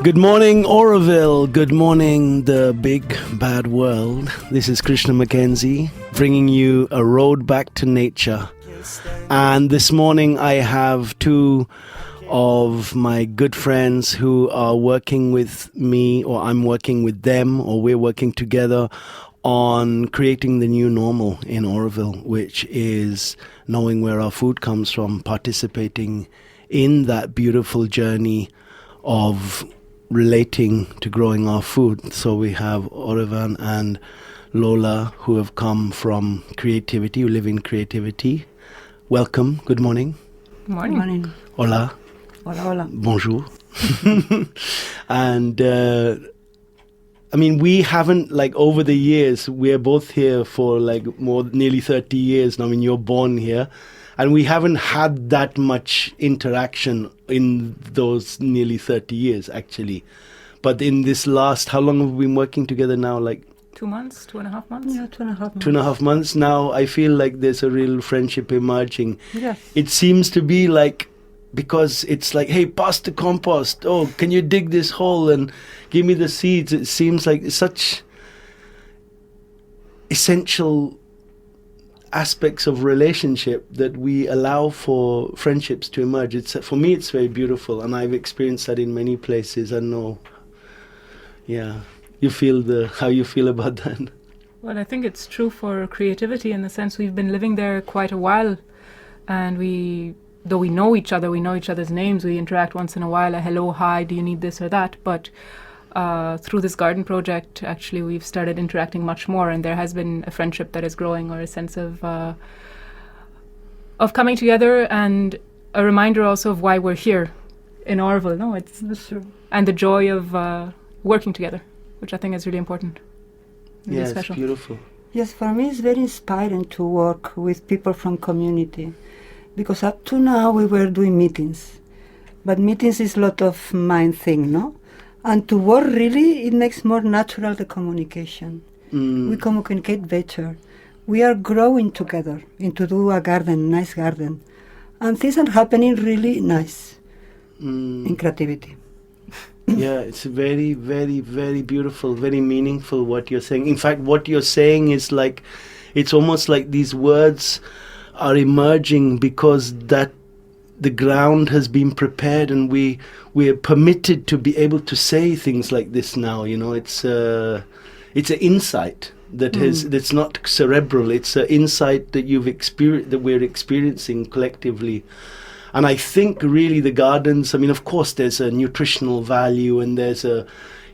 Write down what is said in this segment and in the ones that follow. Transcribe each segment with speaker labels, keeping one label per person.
Speaker 1: Good morning, Auroville. Good morning, the big bad world. This is Krishna McKenzie bringing you a road back to nature. And this morning I have two of my good friends who are working with me, or I'm working with them, or we're working together on creating the new normal in Auroville, which is knowing where our food comes from, participating in that beautiful journey of relating to growing our food. So we have Auravan and Lola, who have come from creativity, who live in creativity. Welcome. Good morning.
Speaker 2: Morning. Good morning.
Speaker 1: Hola.
Speaker 2: Hola, hola.
Speaker 1: Bonjour. And we haven't, over the years, we're both here for nearly 30 years now. You're born here. And we haven't had that much interaction in those nearly 30 years, actually. But in this last, how long have we been working together now?
Speaker 2: 2 months, 2.5 months?
Speaker 3: Yeah, 2.5 months.
Speaker 1: 2.5 months now. I feel like there's a real friendship emerging.
Speaker 3: Yes.
Speaker 1: It seems to be because it's hey, pass the compost. Oh, can you dig this hole and give me the seeds? It seems like such essential aspects of relationship that we allow for friendships to emerge. For me, it's very beautiful, and I've experienced that in many places. I know, yeah, you feel how you feel about that.
Speaker 2: Well, I think it's true for creativity in the sense we've been living there quite a while, and though we know each other, we know each other's names, we interact once in a while, a hello, hi, do you need this or that, but through this garden project, actually, we've started interacting much more, and there has been a friendship that is growing, or a sense of coming together, and a reminder also of why we're here in Auroville. No, it's true. And the joy of working together, which I think is really important. Really
Speaker 1: yeah,
Speaker 2: special.
Speaker 1: It's beautiful.
Speaker 3: Yes, for me, it's very inspiring to work with people from community, because up to now we were doing meetings, but meetings is a lot of mind thing, no? And to work really, it makes more natural the communication. We communicate better. We are growing together into do a garden, nice garden. And things are happening really nice in creativity.
Speaker 1: Yeah, it's very, very, very beautiful, very meaningful what you're saying. In fact, what you're saying is it's almost like these words are emerging because that the ground has been prepared, and we're permitted to be able to say things like this now. It's an insight that's not cerebral. It's an insight that that we're experiencing collectively. And I think really the gardens, of course there's a nutritional value, and there's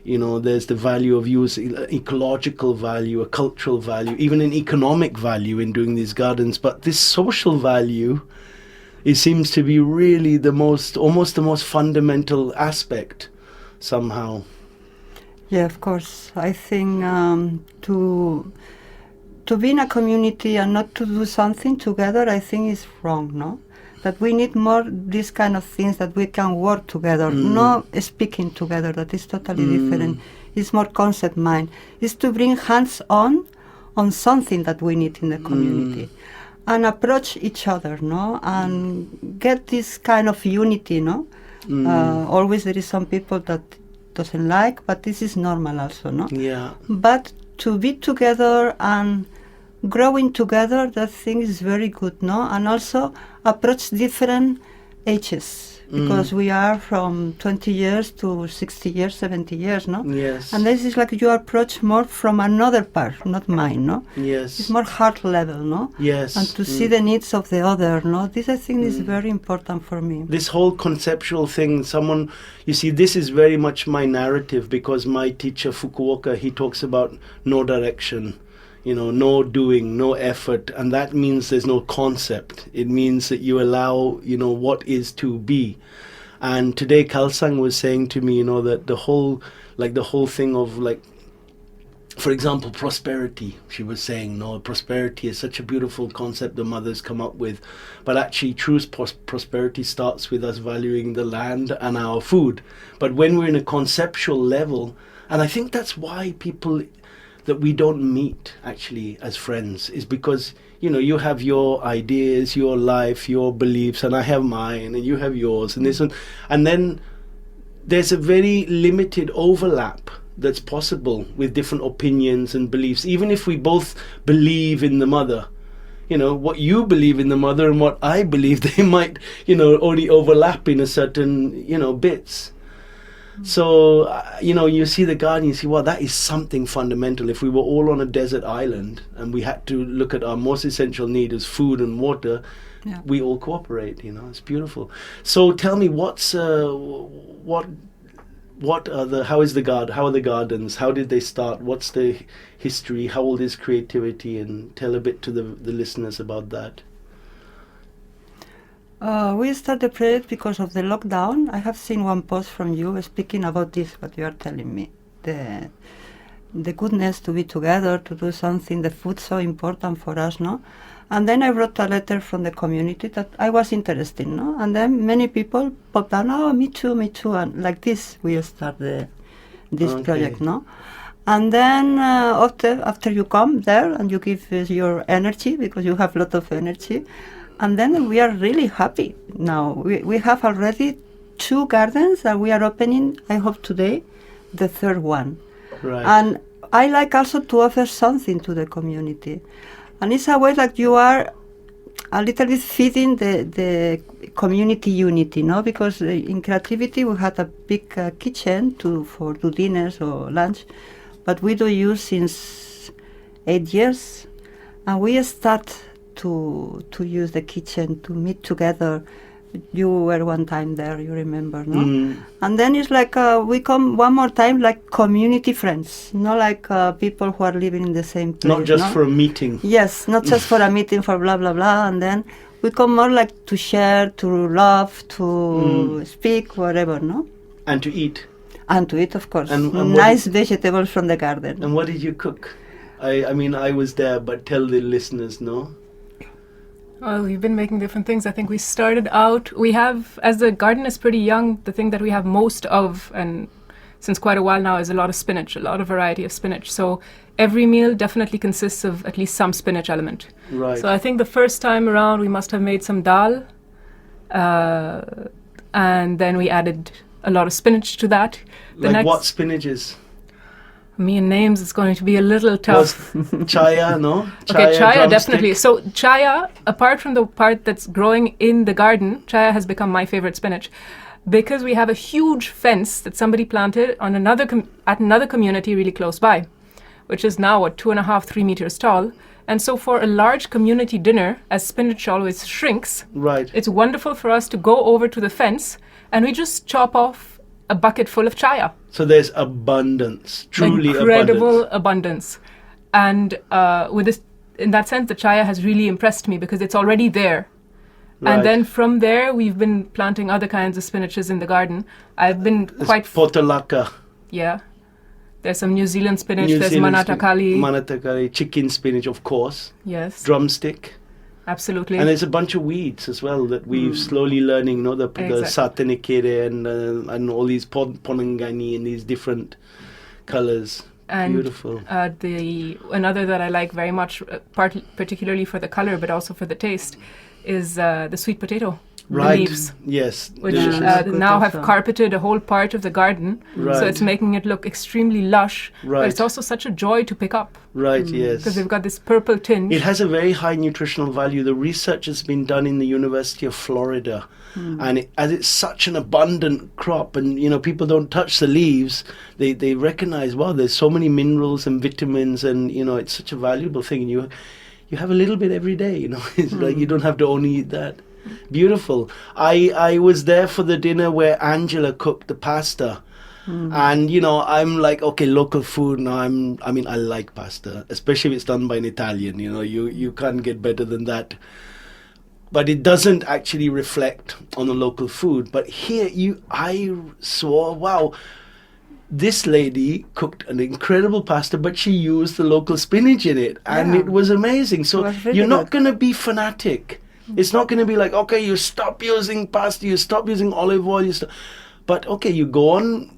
Speaker 1: there's the value of use, ecological value, a cultural value, even an economic value in doing these gardens. But this social value, it seems to be really almost the most fundamental aspect somehow.
Speaker 3: Yeah, of course. I think to be in a community and not to do something together, I think is wrong, no? That we need more these kind of things, that we can work together, not speaking together. That is totally different. It's more concept mind. It's to bring hands on something that we need in the community. And approach each other, no, and get this kind of unity, no. Always there is some people that doesn't like, but this is normal also, no.
Speaker 1: Yeah.
Speaker 3: But to be together and growing together, that thing is very good, no. And also approach different ages, because we are from 20 years to 60 years, 70 years, no?
Speaker 1: Yes.
Speaker 3: And this is you approach more from another part, not mine, no?
Speaker 1: Yes.
Speaker 3: It's more heart level, no?
Speaker 1: Yes.
Speaker 3: And to see the needs of the other, no? This, I think, is very important for me.
Speaker 1: This whole conceptual thing, you see, this is very much my narrative, because my teacher Fukuoka, he talks about no direction, no doing, no effort, and that means there's no concept. It means that you allow, what is to be. And today Kalsang was saying to me, that the whole thing of for example, prosperity. She was saying, no, prosperity is such a beautiful concept the mothers come up with, but actually true prosperity starts with us valuing the land and our food. But when we're in a conceptual level, and I think that's why that we don't meet actually as friends, is because you have your ideas, your life, your beliefs, and I have mine, and you have yours, and this one, and then there's a very limited overlap that's possible with different opinions and beliefs, even if we both believe in the mother. What you believe in the mother and what I believe, they might, only overlap in a certain, bits. So, you see the garden, you see, well, that is something fundamental. If we were all on a desert island and we had to look at our most essential need as food and water, we all cooperate, it's beautiful. So tell me, how are the gardens? How did they start? What's the history? How old is creativity? And tell a bit to the listeners about that.
Speaker 3: We started the project because of the lockdown. I have seen one post from you speaking about this, what you are telling me. The goodness to be together, to do something, the food so important for us, no? And then I wrote a letter from the community that I was interested, no? And then many people popped down, oh, me too, and like this we start this project, no? And then after you come there and you give your energy, because you have a lot of energy, and then we are really happy now. We have already 2 gardens and we are opening, I hope today, the 3rd one.
Speaker 1: Right.
Speaker 3: And I like also to offer something to the community. And it's a way that you are a little bit feeding the community unity, no? Because in creativity we had a big kitchen for do dinners or lunch, but we don't use since 8 years, and we start to use the kitchen to meet together. You were one time there, you remember, no?
Speaker 1: Mm.
Speaker 3: And then it's like we come one more time like community friends, not like people who are living in the same place.
Speaker 1: Not just
Speaker 3: no?
Speaker 1: for a meeting.
Speaker 3: Yes, not just for a meeting for blah, blah, blah. And then we come more like to share, to love, to speak, whatever, no?
Speaker 1: And to eat.
Speaker 3: And to eat, of course.
Speaker 1: And
Speaker 3: nice vegetables from the garden.
Speaker 1: And what did you cook? I mean, I was there, but tell the listeners, no?
Speaker 2: Well, we've been making different things. I think we started out, as the garden is pretty young, the thing that we have most of, and since quite a while now, is a lot of spinach, a lot of variety of spinach. So every meal definitely consists of at least some spinach element.
Speaker 1: Right.
Speaker 2: So I think the first time around, we must have made some dal, and then we added a lot of spinach to that.
Speaker 1: What spinaches?
Speaker 2: Me and names is going to be a little tough.
Speaker 1: Chaya, no?
Speaker 2: Okay, chaya
Speaker 1: drumstick.
Speaker 2: definitely. So chaya, apart from the part that's growing in the garden, chaya has become my favorite spinach, because we have a huge fence that somebody planted on at another community really close by, which is now 2.5-3 meters tall. And so for a large community dinner, as spinach always shrinks,
Speaker 1: right,
Speaker 2: it's wonderful for us to go over to the fence and we just chop off a bucket full of chaya.
Speaker 1: So there's abundance, truly
Speaker 2: incredible abundance. And with this, in that sense, the chaya has really impressed me because it's already there. Right. And then from there, we've been planting other kinds of spinaches in the garden. I've been quite...
Speaker 1: Potalaka.
Speaker 2: Yeah. There's some New Zealand spinach. There's manatakali.
Speaker 1: Manatakali, chicken spinach, of course.
Speaker 2: Yes.
Speaker 1: Drumstick.
Speaker 2: Absolutely.
Speaker 1: And there's a bunch of weeds as well that we've slowly learning, the satenikere and all these ponangani and these different colors.
Speaker 2: And
Speaker 1: beautiful.
Speaker 2: Another that I like very much, particularly for the color, but also for the taste, is the sweet potato.
Speaker 1: Right.
Speaker 2: The leaves.
Speaker 1: Yes.
Speaker 2: Which now have carpeted a whole part of the garden.
Speaker 1: Right.
Speaker 2: So it's making it look extremely lush.
Speaker 1: Right.
Speaker 2: But it's also such a joy to pick up.
Speaker 1: Right, yes.
Speaker 2: Because they've got this purple tinge.
Speaker 1: It has a very high nutritional value. The research has been done in the University of Florida. And as it's such an abundant crop and, people don't touch the leaves, they recognize, wow, there's so many minerals and vitamins and, it's such a valuable thing. And you have a little bit every day, It's like you don't have to only eat that. Beautiful. I was there for the dinner where Angela cooked the pasta. And, I'm like, okay, local food. Now I like pasta, especially if it's done by an Italian. You can't get better than that. But it doesn't actually reflect on the local food. But here I saw, wow, this lady cooked an incredible pasta, but she used the local spinach in it. And it was amazing. So
Speaker 3: really
Speaker 1: you're not going to be fanatic. It's not going to be like, okay, you stop using pasta, you stop using olive oil, but okay, you go on,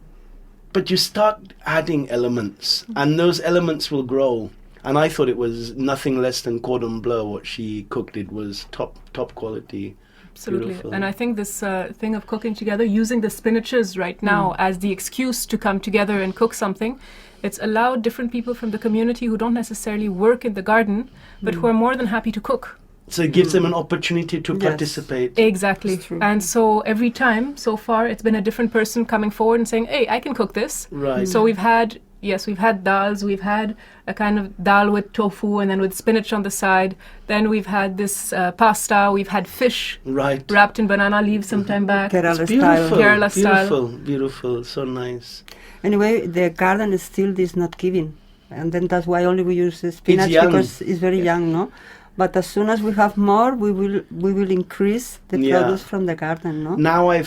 Speaker 1: but you start adding elements, and those elements will grow. And I thought it was nothing less than cordon bleu. What she cooked, it was top quality,
Speaker 2: Absolutely.
Speaker 1: Beautiful.
Speaker 2: And I think this thing of cooking together, using the spinaches right now as the excuse to come together and cook something, it's allowed different people from the community who don't necessarily work in the garden, but who are more than happy to cook.
Speaker 1: So it gives them an opportunity to
Speaker 3: Yes.
Speaker 1: participate.
Speaker 2: Exactly.
Speaker 3: It's true.
Speaker 2: And so every time so far, it's been a different person coming forward and saying, hey, I can cook this.
Speaker 1: Right.
Speaker 2: So we've had dals, we've had a kind of dal with tofu and then with spinach on the side. Then we've had this pasta, we've had fish
Speaker 1: Right.
Speaker 2: wrapped in banana leaves some time back.
Speaker 3: Kerala
Speaker 1: It's
Speaker 3: style.
Speaker 1: beautiful.
Speaker 2: Kerala style.
Speaker 1: Beautiful. Beautiful. So nice.
Speaker 3: Anyway, the garden still is not giving, and then that's why only we use the spinach
Speaker 1: young.
Speaker 3: because it's very young, no? But as soon as we have more, we will increase the
Speaker 1: Yeah.
Speaker 3: produce from the garden, no?
Speaker 1: Now I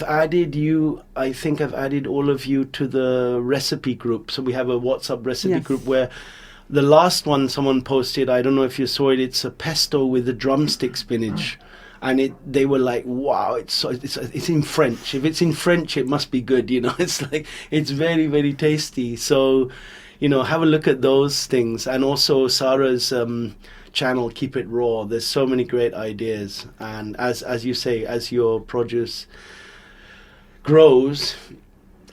Speaker 1: think I've added all of you to the recipe group. So we have a WhatsApp recipe
Speaker 3: Yes.
Speaker 1: group where the last one someone posted, I don't know if you saw it, it's a pesto with the drumstick spinach. And they were like, wow, it's in French. If it's in French, it must be good, you know. It's like, it's very, very tasty. So, you know, have a look at those things. And also Sarah's channel, Keep It Raw. There's so many great ideas. And as you say, as your produce grows,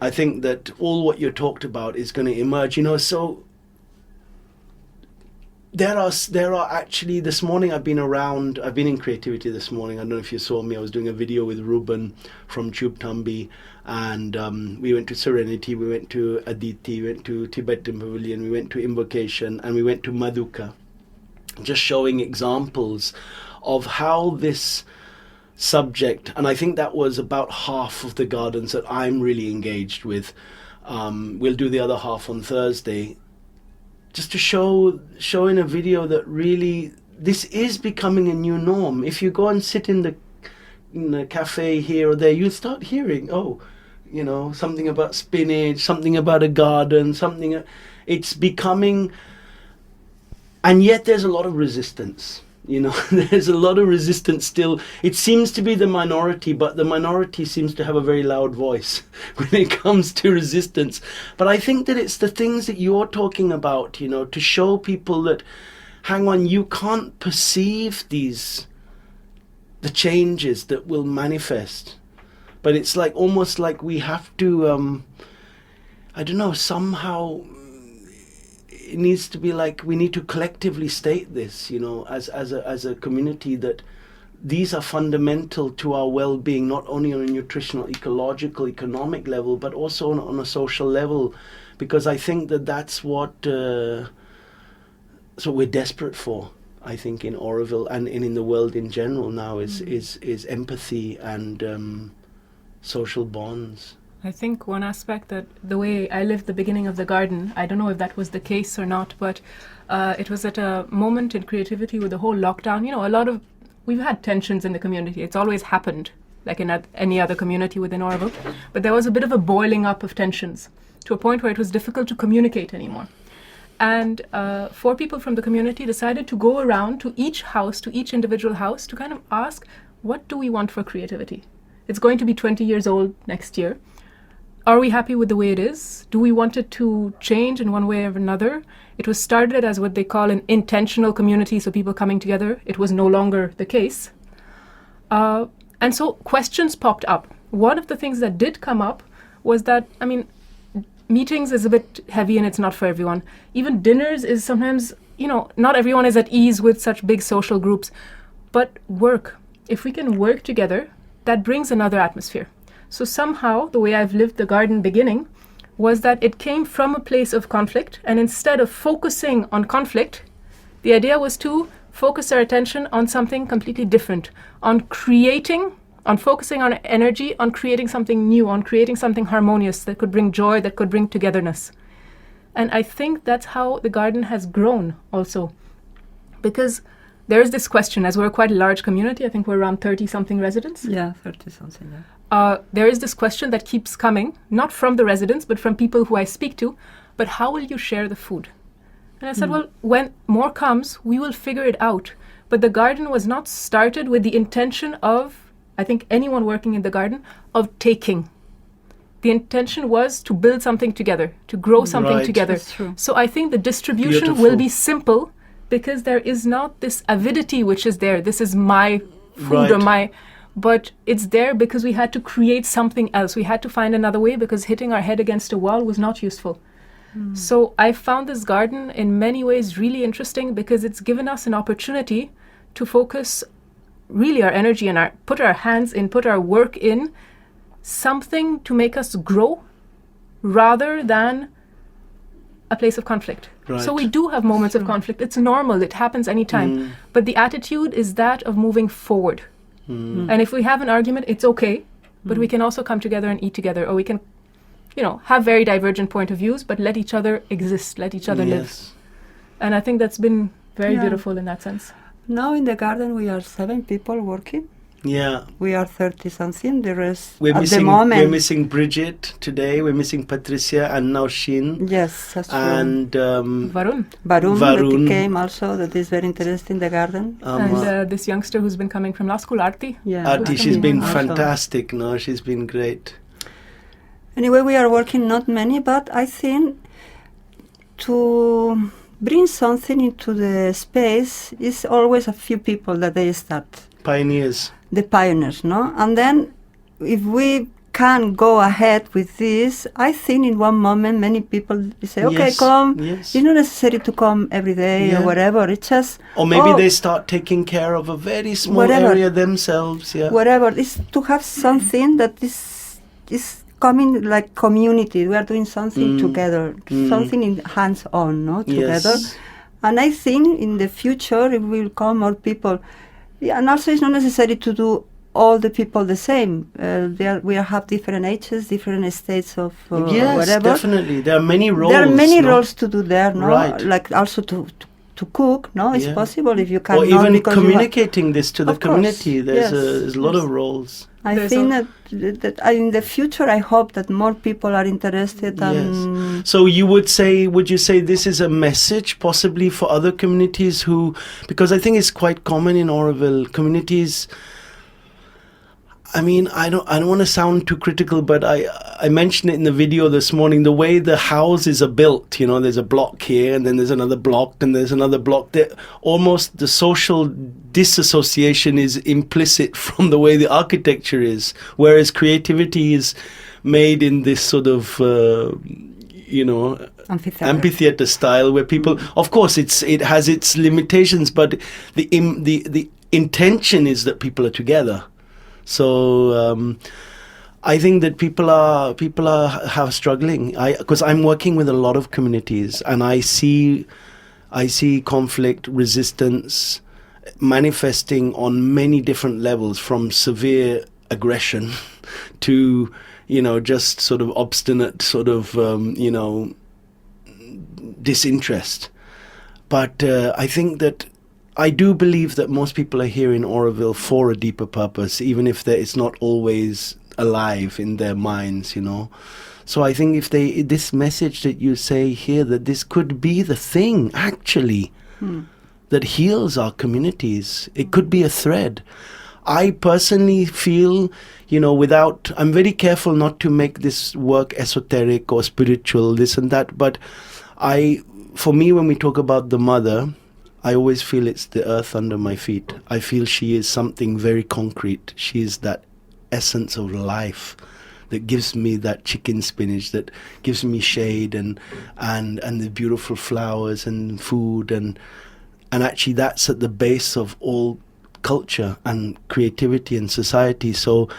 Speaker 1: I think that all what you talked about is going to emerge, you know. So there are actually, this morning I've been in creativity this morning. I don't know if you saw me, I was doing a video with Ruben from Tube Tambi, and we went to Serenity, we went to Aditi, we went to Tibetan Pavilion, we went to Invocation, and we went to Maduka, just showing examples of how this subject, and I think that was about half of the gardens that I'm really engaged with. We'll do the other half on Thursday, just to show in a video that really this is becoming a new norm. If you go and sit in the cafe here or there, you start hearing, oh, you know, something about spinach, something about a garden, it's becoming, and yet there's a lot of resistance. You know, there's a lot of resistance still. It seems to be the minority, but the minority seems to have a very loud voice when it comes to resistance. But I think that it's the things that you're talking about, you know, to show people that, hang on, you can't perceive the changes that will manifest. But it's like, almost like we have to, I don't know, somehow it needs to be like, we need to collectively state this, you know, as a community, that these are fundamental to our well-being, not only on a nutritional, ecological, economic level, but also on a social level, because I think that's what we're desperate for. I think in Auroville and in the world in general now is empathy and social bonds.
Speaker 2: I think one aspect that the way I lived the beginning of the garden, I don't know if that was the case or not, but it was at a moment in creativity with the whole lockdown. You know, we've had tensions in the community. It's always happened, like in any other community within Auroville. But there was a bit of a boiling up of tensions to a point where it was difficult to communicate anymore. And 4 people from the community decided to go around to each house, to each individual house, to kind of ask, what do we want for creativity? It's going to be 20 years old next year. Are we happy with the way it is? Do we want it to change in one way or another? It was started as what they call an intentional community, so people coming together. It was no longer the case. And so questions popped up. One of the things that did come up was that, I mean, meetings is a bit heavy and it's not for everyone. Even dinners is sometimes, you know, not everyone is at ease with such big social groups. But work, if we can work together, that brings another atmosphere. So somehow, the way I've lived the garden beginning was that it came from a place of conflict, and instead of focusing on conflict, the idea was to focus our attention on something completely different, on focusing on energy, on creating something new, on creating something harmonious that could bring joy, that could bring togetherness. And I think that's how the garden has grown also. Because there is this question, as we're quite a large community, I think we're around 30-something residents.
Speaker 3: Yeah, 30-something, yeah.
Speaker 2: There is this question that keeps coming, not from the residents, but from people who I speak to, but how will you share the food? And I said, well, when more comes, we will figure it out. But the garden was not started with the intention of, I think anyone working in the garden, of taking. The intention was to build something together, to grow something
Speaker 1: Right.
Speaker 2: together.
Speaker 3: That's true.
Speaker 2: So I think the distribution
Speaker 1: Beautiful.
Speaker 2: will be simple, because there is not this avidity which is there. This is my food or
Speaker 1: Right.
Speaker 2: but it's there because we had to create something else. We had to find another way because hitting our head against a wall was not useful. So I found this garden in many ways really interesting because it's given us an opportunity to focus really our energy and put our hands in, put our work in, something to make us grow rather than a place of conflict.
Speaker 1: Right.
Speaker 2: So we do have moments of conflict. It's normal. It happens anytime. But the attitude is that of moving forward. And if we have an argument, it's okay. But we can also come together and eat together, or we can, have very divergent point of views, but let each other exist, let each other live. And I think that's been very beautiful in that sense.
Speaker 3: Now in the garden we are 7 people working.
Speaker 1: Yeah.
Speaker 3: We are 30 something. The rest
Speaker 1: We're
Speaker 3: at the moment.
Speaker 1: We're missing Bridget today. We're missing Patricia and now Shin.
Speaker 3: Yes, that's true.
Speaker 1: And
Speaker 2: Varun.
Speaker 3: That came also. That is very interesting. The garden.
Speaker 2: And this youngster who's been coming from law school, Arti.
Speaker 3: Yeah,
Speaker 1: Arti, she's been
Speaker 3: also
Speaker 1: fantastic. No, she's been great.
Speaker 3: Anyway, we are working not many, but I think to bring something into the space is always a few people that they start.
Speaker 1: Pioneers.
Speaker 3: The pioneers, no? And then if we can go ahead with this, I think in one moment many people say, okay, come. Yes. It's not necessary to come every day or whatever. It's just...
Speaker 1: Or maybe they start taking care of a very small area themselves. Yeah.
Speaker 3: Whatever. It's to have something that is coming like community. We are doing something together. Something in hands-on, no? Together.
Speaker 1: Yes.
Speaker 3: And I think in the future it will come more people. Yeah, and also it's not necessary to do all the people the same. We have different ages, different states of
Speaker 1: yes,
Speaker 3: whatever.
Speaker 1: Definitely. There are many roles.
Speaker 3: There are many roles to do there, no?
Speaker 1: Right.
Speaker 3: Like also to cook, no? It's possible if you can.
Speaker 1: Or even communicating this to the community. There's a lot of roles.
Speaker 3: I think that in the future, I hope that more people are interested.
Speaker 1: Yes. So would you say this is a message possibly for other communities because I think it's quite common in Auroville, communities. I mean, I don't want to sound too critical, but I mentioned it in the video this morning, the way the houses are built, there's a block here and then there's another block and there's another block there. Almost the social disassociation is implicit from the way the architecture is, whereas creativity is made in this sort of, amphitheater style where people, of course, it has its limitations, but the intention is that people are together. So I think that people are struggling. Because I'm working with a lot of communities, and I see conflict, resistance manifesting on many different levels, from severe aggression to just sort of obstinate sort of disinterest. But I think that I do believe that most people are here in Auroville for a deeper purpose, even if it's not always alive in their minds, So I think if this message that you say here, that this could be the thing, actually, that heals our communities. It could be a thread. I personally feel, I'm very careful not to make this work esoteric or spiritual, this and that, but for me, when we talk about the mother, I always feel it's the earth under my feet. I feel she is something very concrete. She is that essence of life that gives me that chicken spinach, that gives me shade and the beautiful flowers and food and actually that's at the base of all culture and creativity and society. So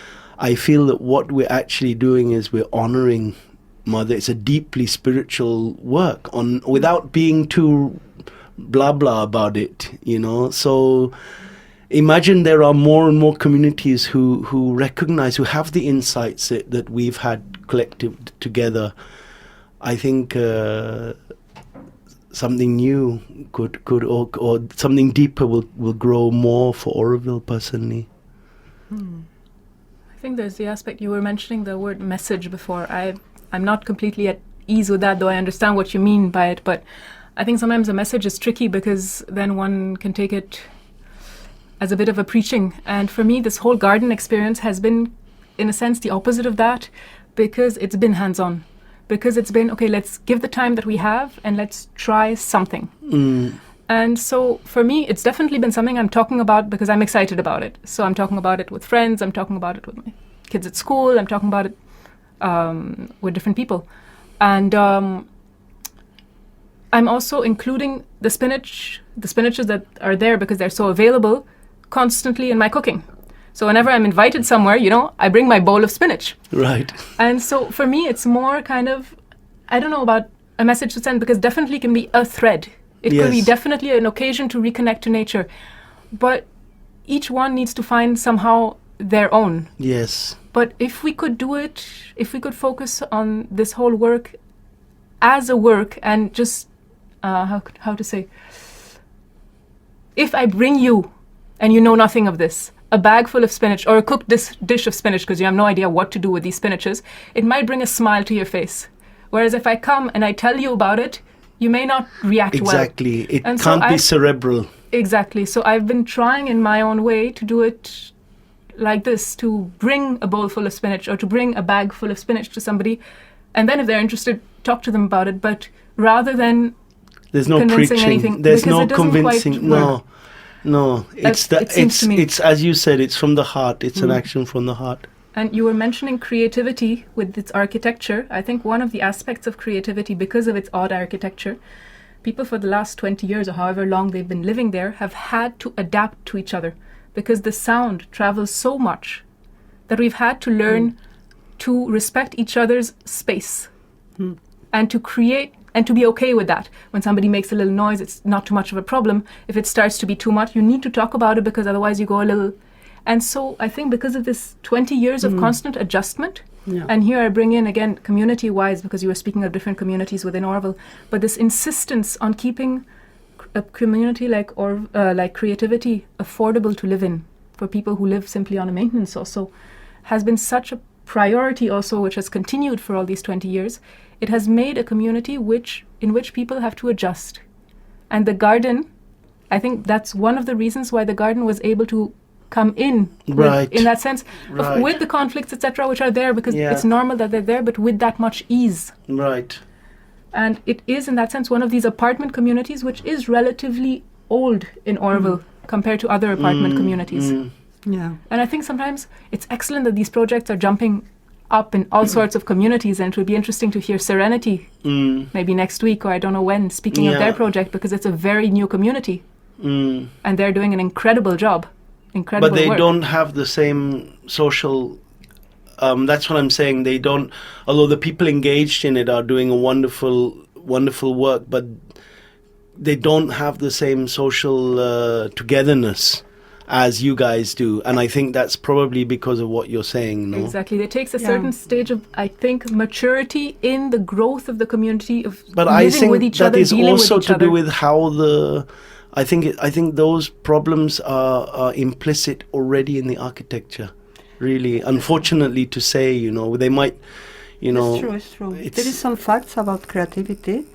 Speaker 1: I feel that what we're actually doing is we're honoring Mother. It's a deeply spiritual work without being too blah blah about it, So imagine there are more and more communities who recognize, who have the insights that we've had collective together. I think something new could or something deeper will grow more for Auroville personally.
Speaker 2: I think there's the aspect you were mentioning the word message before. I'm not completely at ease with that, though I understand what you mean by it, but I think sometimes a message is tricky because then one can take it as a bit of a preaching. And for me, this whole garden experience has been, in a sense, the opposite of that, because it's been hands-on. Because it's been, okay, let's give the time that we have and let's try something. And so for me, it's definitely been something I'm talking about because I'm excited about it. So I'm talking about it with friends, I'm talking about it with my kids at school, I'm talking about it with different people. And I'm also including the spinaches that are there because they're so available constantly in my cooking. So whenever I'm invited somewhere, I bring my bowl of spinach.
Speaker 1: Right.
Speaker 2: And so for me, it's more kind of, I don't know about a message to send, because definitely can be a thread. It could be definitely an occasion to reconnect to nature. But each one needs to find somehow their own.
Speaker 1: Yes.
Speaker 2: But if we could do it, if we could focus on this whole work as a work and just, how to say, if I bring you, and you know nothing of this, a bag full of spinach or a cooked dish of spinach because you have no idea what to do with these spinaches, it might bring a smile to your face. Whereas if I come and I tell you about it, you may not react well.
Speaker 1: Exactly. It can't be cerebral.
Speaker 2: Exactly. So I've been trying in my own way to do it like this, to bring a bowl full of spinach or to bring a bag full of spinach to somebody, and then if they're interested, talk to them about it. But rather than
Speaker 1: there's no
Speaker 2: convincing
Speaker 1: preaching.
Speaker 2: anything,
Speaker 1: There's
Speaker 2: because
Speaker 1: no
Speaker 2: it doesn't
Speaker 1: convincing. No. It's as you said, it's from the heart. It's an action from the heart.
Speaker 2: And you were mentioning creativity with its architecture. I think one of the aspects of creativity, because of its odd architecture, people for the last 20 years or however long they've been living there have had to adapt to each other, because the sound travels so much that we've had to learn to respect each other's space and to create and to be okay with that. When somebody makes a little noise, it's not too much of a problem. If it starts to be too much, you need to talk about it, because otherwise you go a little... And so I think because of this 20 years of constant adjustment, and here I bring in again community-wise, because you were speaking of different communities within Auroville, but this insistence on keeping a community like creativity affordable to live in for people who live simply on a maintenance also has been such a priority also, which has continued for all these 20 years. It has made a community in which people have to adjust. And the garden, I think that's one of the reasons why the garden was able to come in in that sense with the conflicts, etc., which are there, because it's normal that they're there, but with that much ease.
Speaker 1: Right.
Speaker 2: And it is, in that sense, one of these apartment communities which is relatively old in Auroville compared to other apartment communities.
Speaker 3: Yeah.
Speaker 2: And I think sometimes it's excellent that these projects are jumping up in all sorts of communities, and it would be interesting to hear Serenity maybe next week, or I don't know when, speaking of their project, because it's a very new community. And they're doing an incredible job. Incredible
Speaker 1: but they
Speaker 2: work.
Speaker 1: don't have the same social that's what I'm saying. They don't, although the people engaged in it are doing a wonderful work, but they don't have the same social togetherness as you guys do. And I think that's probably because of what you're saying. No?
Speaker 2: Exactly. It takes a certain stage of, I think, maturity in the growth of the community, of
Speaker 1: but
Speaker 2: living
Speaker 1: I think
Speaker 2: with each
Speaker 1: that
Speaker 2: other,
Speaker 1: is
Speaker 2: dealing
Speaker 1: also
Speaker 2: with each
Speaker 1: to
Speaker 2: other.
Speaker 1: do with how the... I think those problems are implicit already in the architecture. Really, unfortunately to say, they might,
Speaker 3: It's true. There is some facts about creativity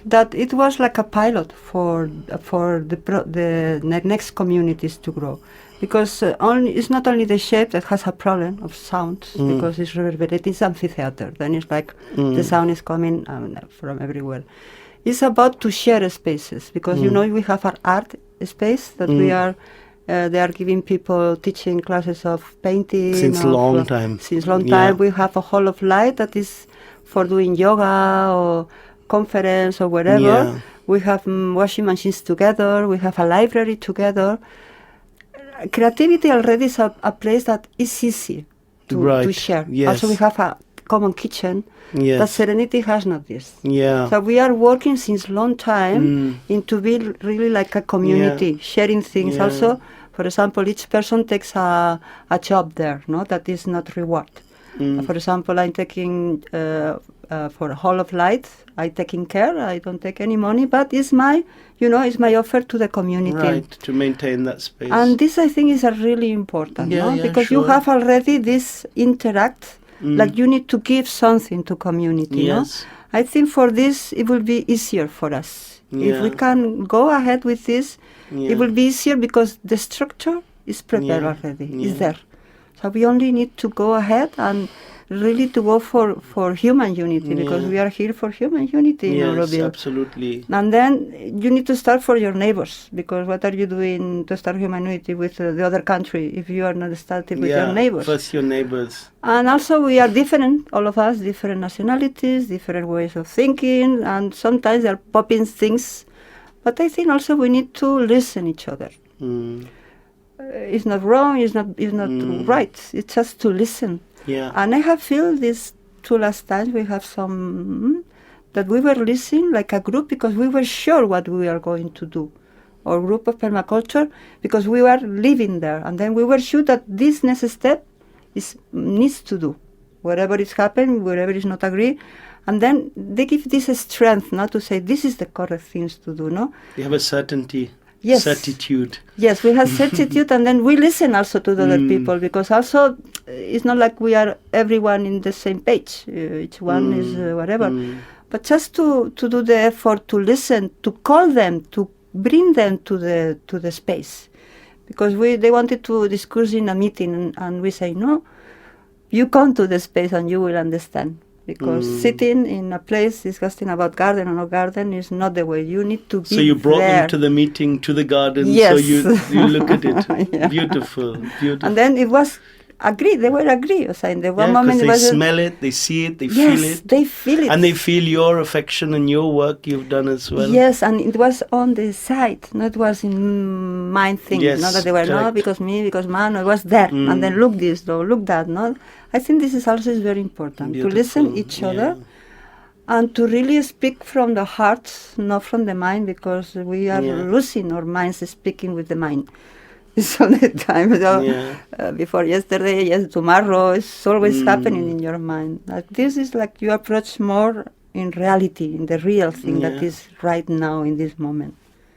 Speaker 3: that it was like a pilot for the next communities to grow, because it's not only the shape that has a problem of sound, because it's reverberating, it's amphitheater. Then it's like the sound is coming from everywhere. It's about to share spaces, because we have our art space that we are. They are giving people teaching classes of painting
Speaker 1: since long time.
Speaker 3: We have a hall of light that is for doing yoga or conference or whatever.
Speaker 1: Yeah.
Speaker 3: We have washing machines together. We have a library together. Creativity already is a place that is easy to share.
Speaker 1: Yes.
Speaker 3: Also, we have a common kitchen.
Speaker 1: Yes.
Speaker 3: That Serenity has not this.
Speaker 1: Yeah.
Speaker 3: So we are working since long time into build really like a community, sharing things.
Speaker 1: Yeah.
Speaker 3: Also, for example, each person takes a job there, no, that is not reward. For example, I'm taking for a Hall of Light. I'm taking care. I don't take any money, but it's my offer to the community.
Speaker 1: Right, to maintain that space.
Speaker 3: And this, I think, is a really important, because you
Speaker 1: sure.
Speaker 3: have already this interact. Like you need to give something to community.
Speaker 1: Yes.
Speaker 3: I think for this it will be easier for us. If we can go ahead with this, it will be easier because the structure is prepared already. It's there. So we only need to go ahead and really to go for human unity, because we are here for human unity in
Speaker 1: Yes,
Speaker 3: Auroville.
Speaker 1: absolutely.
Speaker 3: And then you need to start for your neighbors, because what are you doing to start human unity with the other country if you are not starting with your neighbors?
Speaker 1: First your neighbors.
Speaker 3: And also we are different, all of us, different nationalities, different ways of thinking, and sometimes they are popping things. But I think also we need to listen each other. It's not wrong, it's not right. It's just to listen.
Speaker 1: Yeah.
Speaker 3: And I have felt these 2 last times we have some that we were listening like a group, because we were sure what we are going to do. Our group of permaculture, because we were living there, and then we were sure that this next step needs to do. Wherever is happening, wherever is not agree. And then they give this strength, not to say this is the correct things to do, no?
Speaker 1: You have a certainty.
Speaker 3: Yes.
Speaker 1: Certitude.
Speaker 3: Yes, we have certitude, and then we listen also to the other people, because also it's not like we are everyone in the same page. Each one is whatever. But just to do the effort to listen, to call them, to bring them to the space. Because they wanted to discuss in a meeting, and we say, no, you come to the space and you will understand. Because sitting in a place discussing about garden or no garden is not the way. You need to be
Speaker 1: So you brought
Speaker 3: there.
Speaker 1: them to the meeting, to the garden,
Speaker 3: Yes.
Speaker 1: so you look at it.
Speaker 3: Yeah.
Speaker 1: Beautiful, beautiful.
Speaker 3: And then it was agreed. They were agreed. So in the one moment,
Speaker 1: because
Speaker 3: it
Speaker 1: they
Speaker 3: was
Speaker 1: smell it, they see it, they
Speaker 3: yes,
Speaker 1: feel it.
Speaker 3: they feel it.
Speaker 1: And they feel your affection and your work you've done as well.
Speaker 3: Yes, and it was on the side, not was in mind thing.
Speaker 1: Yes,
Speaker 3: Not that they were, no,
Speaker 1: correct.
Speaker 3: because me, because man, it was there. And then look this, though, look that, no? I think this is also is very important,
Speaker 1: Beautiful,
Speaker 3: to listen each other. And to really speak from the heart, not from the mind, because we are losing our minds speaking with the mind. It's all the time. So, before yesterday, yes, tomorrow, it's always happening in your mind. This is like you approach more in reality, in the real thing that is right now in this moment.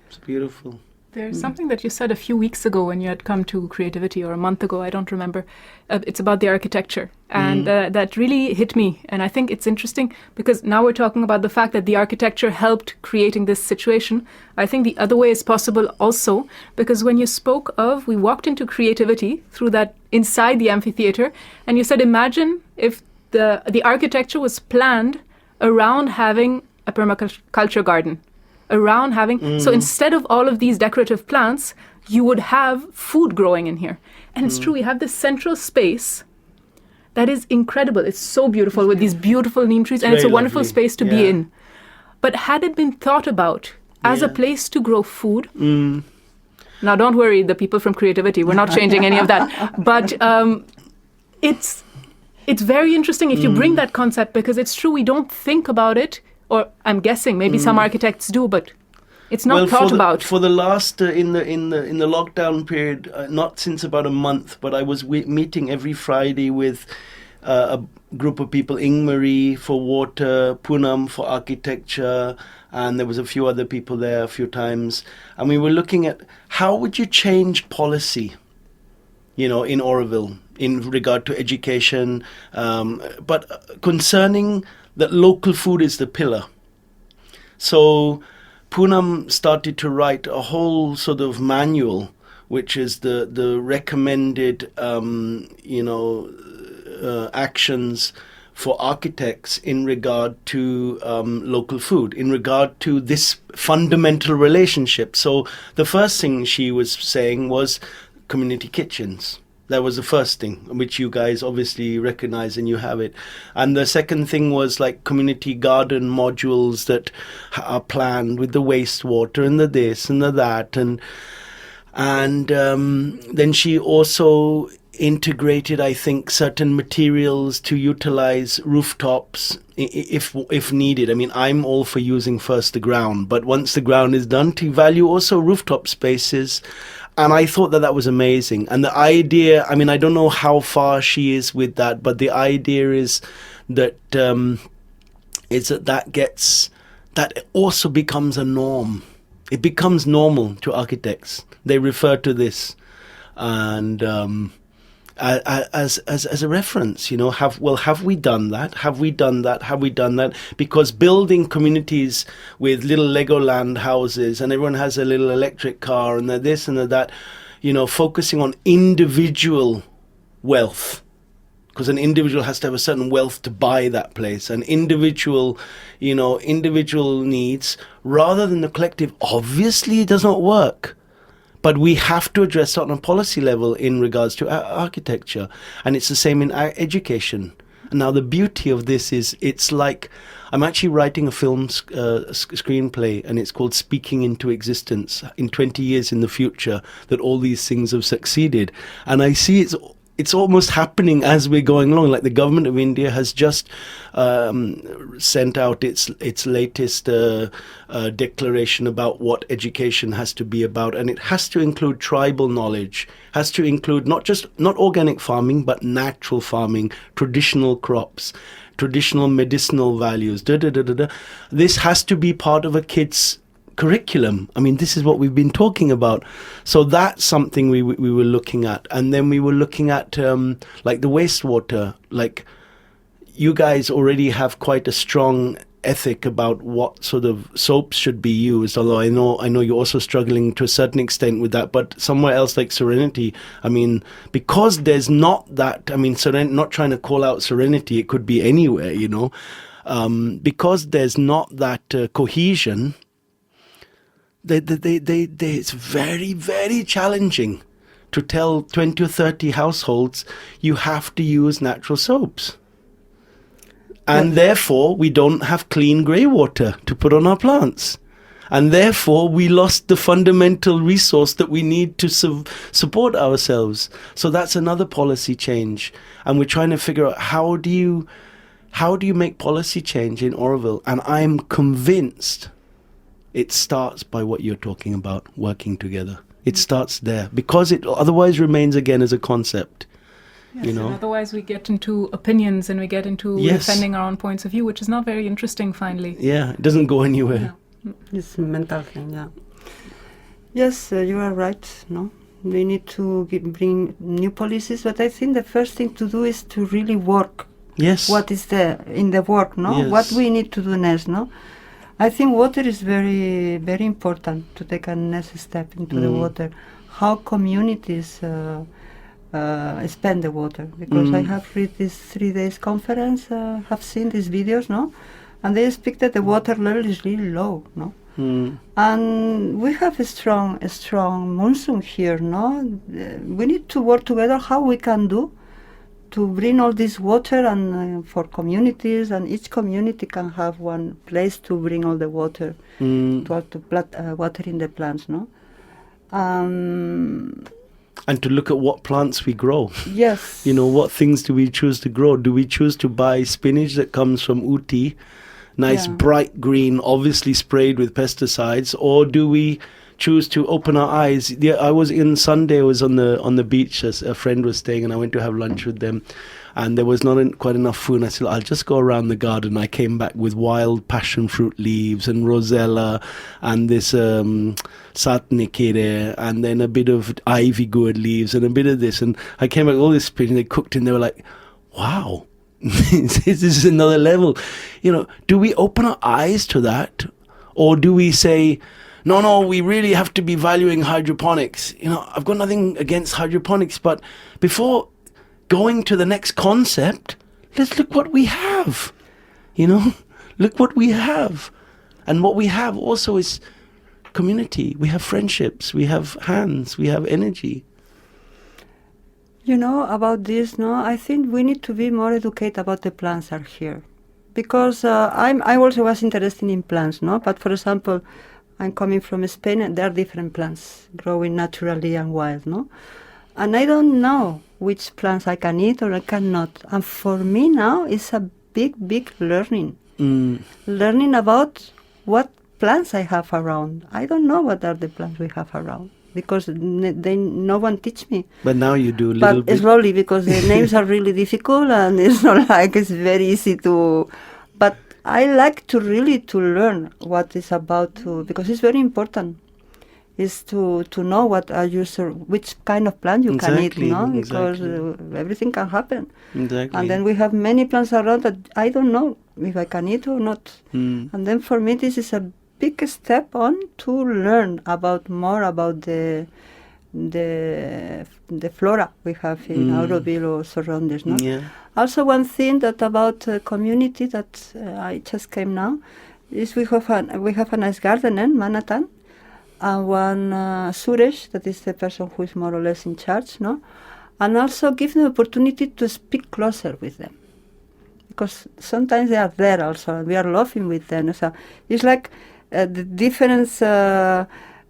Speaker 1: It's beautiful.
Speaker 2: There's something that you said a few weeks ago when you had come to Creativity, or a month ago, I don't remember. It's about the architecture. And that really hit me. And I think it's interesting because now we're talking about the fact that the architecture helped creating this situation. I think the other way is possible also, because when you spoke of, we walked into Creativity through that inside the amphitheater, and you said, imagine if the architecture was planned around having a permaculture garden. Around having, so instead of all of these decorative plants, you would have food growing in here. And it's true, we have this central space that is incredible. It's so beautiful with these beautiful neem trees, and it's a wonderful space to be in. But had it been thought about as a place to grow food, now don't worry, the people from Creativity, we're not changing any of that. But it's very interesting if you bring that concept, because it's true, we don't think about it. Or I'm guessing maybe some architects do, but it's not thought about.
Speaker 1: For the last in the lockdown period, not since about a month, but I was meeting every Friday with a group of people: Ingmarie for water, Poonam for architecture, and there was a few other people there a few times, and we were looking at how would you change policy, in Auroville in regard to education, but concerning that local food is the pillar. So Poonam started to write a whole sort of manual, which is the recommended, actions for architects in regard to local food, in regard to this fundamental relationship. So the first thing she was saying was community kitchens. That was the first thing, which you guys obviously recognize, and you have it. And the second thing was like community garden modules that are planned with the wastewater and the this and the that. And then she also integrated, I think, certain materials to utilize rooftops if needed. I mean, I'm all for using first the ground, but once the ground is done, to value also rooftop spaces. And I thought that was amazing. And the idea, I mean, I don't know how far she is with that, but the idea is that that also becomes a norm. It becomes normal to architects. They refer to this, and as a reference, have we done that? Have we done that? Have we done that? Because building communities with little Legoland houses, and everyone has a little electric car, and this and that, focusing on individual wealth, because an individual has to have a certain wealth to buy that place, an individual needs rather than the collective. Obviously, it does not work. But we have to address it on a policy level in regards to architecture. And it's the same in education. Now, the beauty of this is it's like I'm actually writing a film screenplay, and it's called Speaking into Existence, in 20 years in the future, that all these things have succeeded. And I see it's almost happening as we're going along. Like the government of India has just sent out its latest declaration about what education has to be about, and it has to include tribal knowledge, has to include not organic farming, but natural farming, traditional crops, traditional medicinal values. This has to be part of a kid's curriculum. I mean, this is what we've been talking about. So that's something we were looking at. And then we were looking at like the wastewater. Like, you guys already have quite a strong ethic about what sort of soaps should be used, although I know you're also struggling to a certain extent with that. But somewhere else like Serenity, I mean, because there's not that, I mean, not trying to call out Serenity, it could be anywhere, because there's not that cohesion. It's very, very challenging to tell 20 or 30 households you have to use natural soaps. And therefore, we don't have clean grey water to put on our plants. And therefore, we lost the fundamental resource that we need to support ourselves. So that's another policy change. And we're trying to figure out how do you make policy change in Auroville? And I'm convinced it starts by what you're talking about, working together. It starts there, because it otherwise remains again as a concept.
Speaker 2: Yes, and otherwise we get into opinions and we get into defending our own points of view, which is not very interesting finally.
Speaker 1: Yeah, it doesn't go anywhere.
Speaker 3: Yeah. It's a mental thing, yeah. Yes, you are right, no? We need to bring new policies, but I think the first thing to do is to really work.
Speaker 1: Yes.
Speaker 3: What is in the work, no?
Speaker 1: Yes.
Speaker 3: What we need to do next, no? I think water is very, very important to take a next step into the water. How communities spend the water, because I have read this 3 days conference, have seen these videos, no? And they speak that the water level is really low, no? And we have a strong monsoon here, no? We need to work together how we can do to bring all this water and for communities, and each community can have one place to bring all the water to water in the plants, no?
Speaker 1: And to look at what plants we grow.
Speaker 3: Yes.
Speaker 1: What things do we choose to grow? Do we choose to buy spinach that comes from Uti, nice bright green, obviously sprayed with pesticides, or do we choose to open our eyes? I was on the beach as a friend was staying, and I went to have lunch with them, and there was not quite enough food, and I said, I'll just go around the garden. I came back with wild passion fruit leaves and rosella and this satnikere, and then a bit of ivy gourd leaves and a bit of this, and I came back with all this spinach, and they cooked, and they were like, wow, this is another level. Do we open our eyes to that, or do we say, no, we really have to be valuing hydroponics? I've got nothing against hydroponics, but before going to the next concept, let's look what we have. Look what we have. And what we have also is community. We have friendships, we have hands, we have energy.
Speaker 3: About this, no, I think we need to be more educated about the plants are here. Because I also was interested in plants, no? But for example, I'm coming from Spain, and there are different plants growing naturally and wild, no? And I don't know which plants I can eat or I cannot. And for me now, it's a big, big learning. Learning about what plants I have around. I don't know what are the plants we have around, because no one teach me.
Speaker 1: But now you do a little bit.
Speaker 3: Slowly, because the names are really difficult, and it's not like it's very easy to... But I like to learn what is about to, because it's very important, is to know what are which kind of plant you can eat, no? Because everything can happen.
Speaker 1: Exactly.
Speaker 3: And then we have many plants around that I don't know if I can eat or not. And then for me this is a big step on to learn more about the the flora we have in Auroville or surroundings. No?
Speaker 1: Yeah.
Speaker 3: Also, one thing that about community that I just came now is we have a nice garden in Manhattan, and one Suresh, that is the person who is more or less in charge, no, and also give them opportunity to speak closer with them, because sometimes they are there also, and we are laughing with them. So it's like the difference. They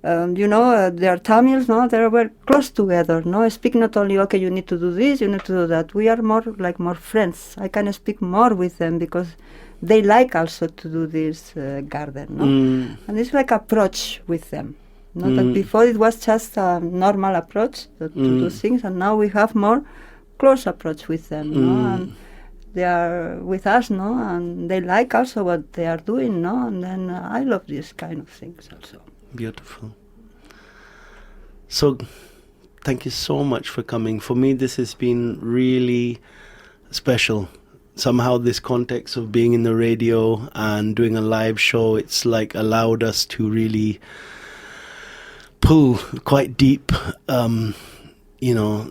Speaker 3: are Tamils, no? They were close together, no? Speak not only, okay, you need to do this, you need to do that. We are more friends. I can speak more with them because they like also to do this garden, no? And it's like approach with them. Not that before it was just a normal approach to do things, and now we have more close approach with them, no? And they are with us, no? And they like also what they are doing, no? And then I love these kind of things also.
Speaker 1: Beautiful. So, thank you so much for coming. For me, this has been really special. Somehow this context of being in the radio and doing a live show, it's like allowed us to really pull quite deep,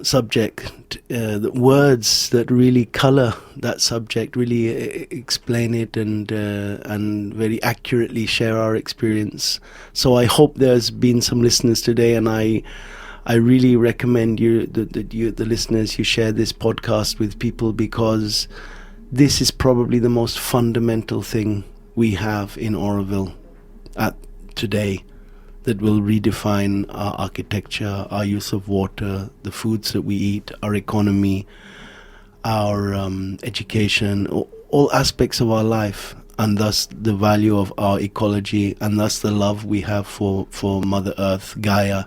Speaker 1: subject, the words that really color that subject, really explain it and very accurately share our experience. So I hope there's been some listeners today, and I really recommend you, the listeners, you share this podcast with people, because this is probably the most fundamental thing we have in Auroville at today, that will redefine our architecture, our use of water, the foods that we eat, our economy, our education, all aspects of our life, and thus the value of our ecology, and thus the love we have for Mother Earth, Gaia,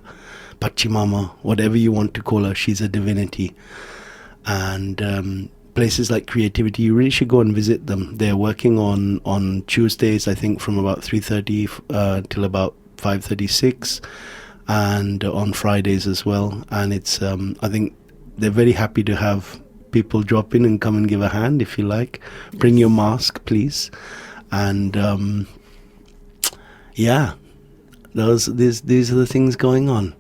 Speaker 1: Pachamama, whatever you want to call her. She's a divinity. And places like Creativity, you really should go and visit them. They're working on Tuesdays, I think, from about 3:30 till about 5:36, and on Fridays as well. And it's I think they're very happy to have people drop in and come and give a hand if you like. Yes. Bring your mask, please. And these are the things going on.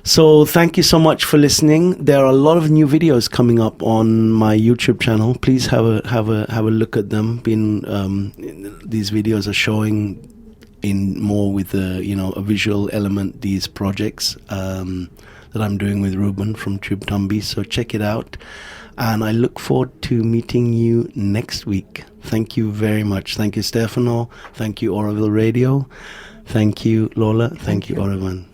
Speaker 1: So thank you so much for listening. There are a lot of new videos coming up on my YouTube channel. Please have a look at them. These videos are showing in more with a visual element, these projects that I'm doing with Ruben from Tube Tumby. So check it out, and I look forward to meeting you next week. Thank you very much. Thank you, Stefano. Thank you, Auroville Radio. Thank you, Lola. Thank you, Auravan.